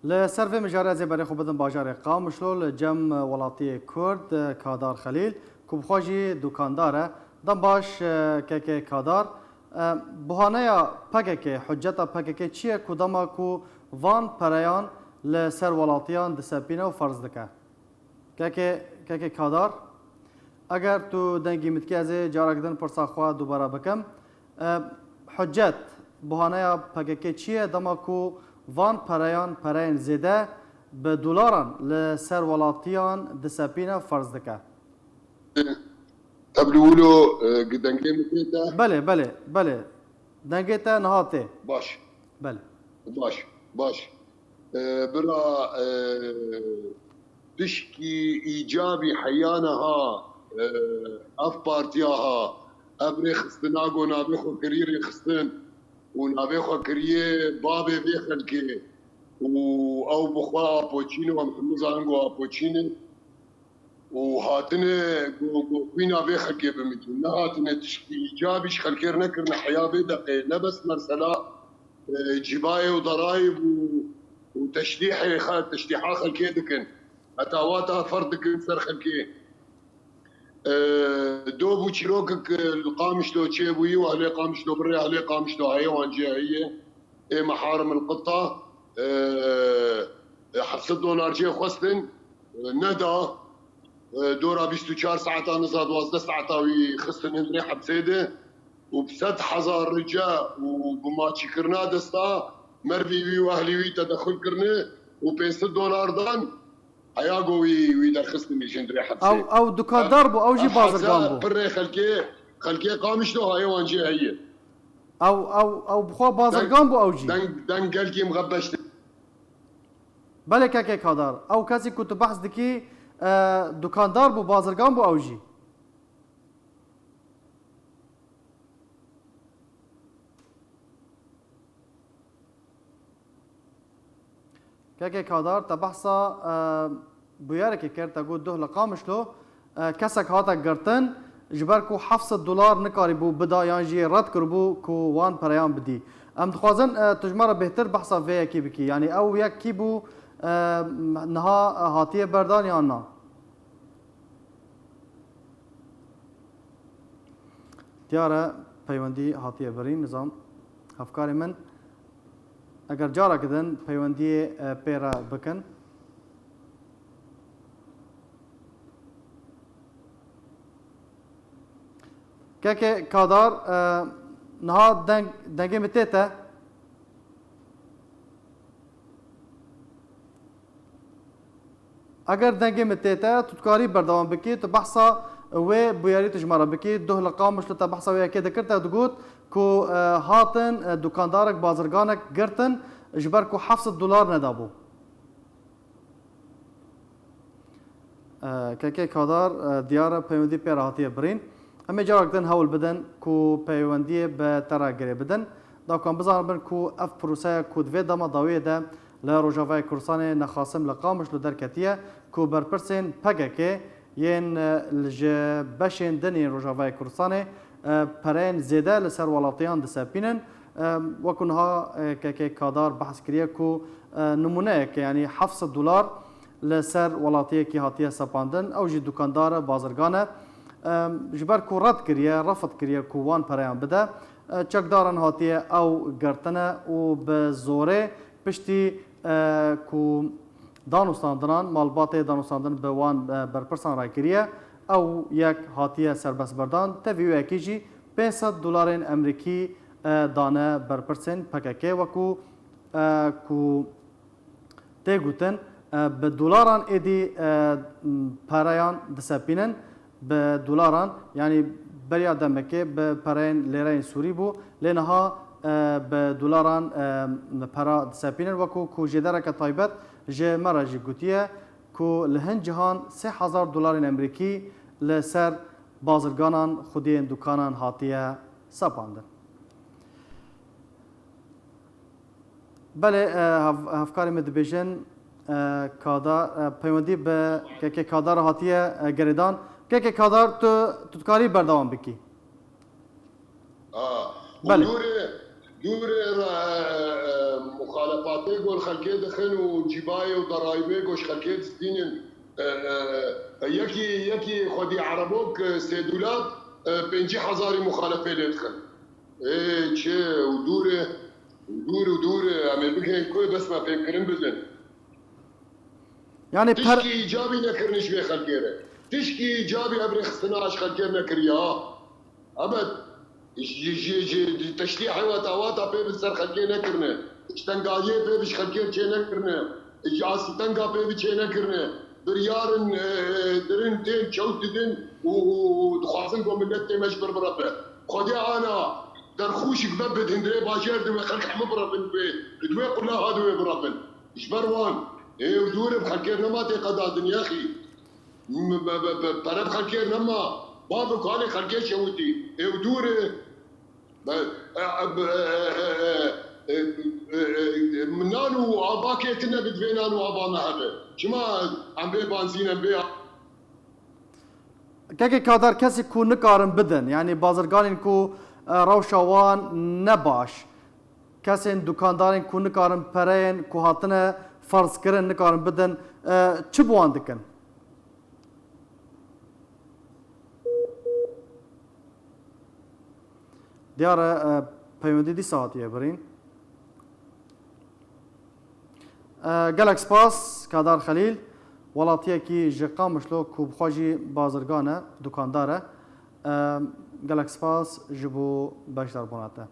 لسر في مجاري زبري خو بدن باجار قامشلو لجم ولاتی کرد کادار خلیل کوب خواجی دکانداره دم باش که کادار بهانه یا پکه حجت پکه چیه کدام کو وان پریان لسر ولاتیان دسپینه و فرض دکه که کادار اگر تو دنگی متکی از جارکدن پرسا خوا دوباره بکم حجت بهانه یا پکه چیه دما کو وان پرایان زیده به دلاران لسر ولاتیان دسپینه فرض دکه تبلولو دنگی متیتا بله دنگی تا نهاته باش بله باش برا تشكي ايجابي حيانها اف بارتياها ابري خستناغو نابخو كريري خستن ونابخو كريه بابي بيخلكي او بخوا بوتشينو ومحمد زانغو بوتشينو وهاتنا قوينا بيخلكي بمتو نهاتنا تشكي ايجابي شخلكير نكرنا حياه بدقي لبس مرسلا جبايه وضرايب وتشديحي تشديحات خلكي دكن اتاواتها فردك سر خلكي دوبو تشيروكك القامش لو تشيبوي وعليه قامش لو بري عليه قامش لو حيوان جاهيه محارم القطه حفص دولار جي خستن ندى دورا 24 ساعة نزاد 12 ساعة وي خستن هندري حبسيده وبسد حزار رجاء وبما تشكرنا دستا مربي وي واهلي وي تدخل كرنه و500 دولار دان اياغو وي درخصني ميشن دري حبسي او دكاندار بو او جي بازرگان بو بري خلكي قامش له حيوان جي هي او بخوا بازرگان بو او جي دن قالكي مغبش بله که کادار او کسی که تو بحث دکی دکاندار بو بازرگان بو او جی که کادار تا بحثا بویاره که کرد تا گود 2 لقامش لو کسک هاتا گرتن جبر کو 700 دلار نکاری بو بدا یان جی رد کر بو کو وان پریان بدی ام دخوازن تجمره بهتر بحثا وی کی بکی یعنی او یک کی بو نها هاتیه بردان یا نه دیاره پیوندی هاتیه برین نظام افکار من اگر جارا کدن پیوندی پیرا بکن که کادار نها دنگی متیته اگر دنگی متیته تتکاری بردوام بکی تو بحثا و بویاری تجمره بکی 2 لقامش لتا بحثا ویا که دکرتا دگوت کو هاتن دکاندارک بازرگانک گرتن جبر کو 700 دلار ندابو که کادار دیاره پیوندی پیر هاتیه برین همه جا کدن هول بدن کو پیوندی به ترا گری بدن دا کان بزار بن کو اف پروسه کود و دما داویه ده لروجاوای کورسان نخاسم لقامش لو درکتیه کو برپرسن پگکه ین لج بشن دنی روجاوای کورسان پرین زیده لسر ولاتیان دسپینن وکنها که کادار بحث کریه کو نمونه که یعنی 700 دلار لسر ولاتیه کی هاتیه سپاندن او جی دکاندار بازرگانه جبر کو رد کریه رفض کریه کو وان پریان بده چکدارن هاتیه او گرتنه و به زوره پشتی کو دانوستاندنان مالبات دانوستاندن به وان برپرسان رای کریه او یک هاتیه سربس بردان تویو اکیجی 500 دلار امریکی دانه برپرسن پککه وکو کو تگوتن به دلاران ایدی پرایان دسپینن به دلاران یعنی بریا دمکه به پرین لیرین سوری بو لنها به دلاران پرا دسپینن وکو کو جدره که طایبت جه مرا جی گوتیه کو لهن جهان 3000 دلار امریکی لسر بازرگانان خودین دکانان هاتیه سپاندن بله هفکاری مدبیجن کادار پیوندی به که کادار هاتیه گریدان که کادار تو تکاری بردوام بکی بله دور مخالفاتی گل خلکه دخن و جیبای و ضرایبه گوش خلکه دستینن یکی خودی عربوک 3 دولار 50,000 مخالفه لیدخن چه و دوره اما بگن کوی بس ما فهم کرن بدن يعني تشكي ايجابي نكرنش بي خلقيره تشكي ايجابي ابري خصناش خلقير نكريا ابد تشتيح وتاواتا بي بسر خلقير نكرنه اشتنقاجي بي بش خلقير چه نكرنه اجاس تنقا بي بي چه نكرنه بريارن درن تين چوت دن ودخوازن کو ملت تي مجبر بربه خودي انا در خوشك ببد هندري باجر دو خلق حمو بربن بي دوي قلنا هادو بربن اجبروان ايه ودور بخلكير نما تقدادن يا اخي برب خلكير نما بابو كاني خلكير شوتي ايه ودور منانو اباكي كنا بدفينانو ابانا هذا شما عم بي بنزين عم بي كاكي كادر كسي كو نكارن بدن يعني بازرگانين كو روشاوان نباش كسين دكاندارين كو نكارن پرين كو هاتنه فرض کرن نکارن بدن چه بوان دکن دیاره پیوندی دی ساعتیه برین گلک سپاس کادار خلیل ولاتیه کی جقا مشلو کو بخواجی بازرگانه دکانداره گلک سپاس جبو بشتر بوناته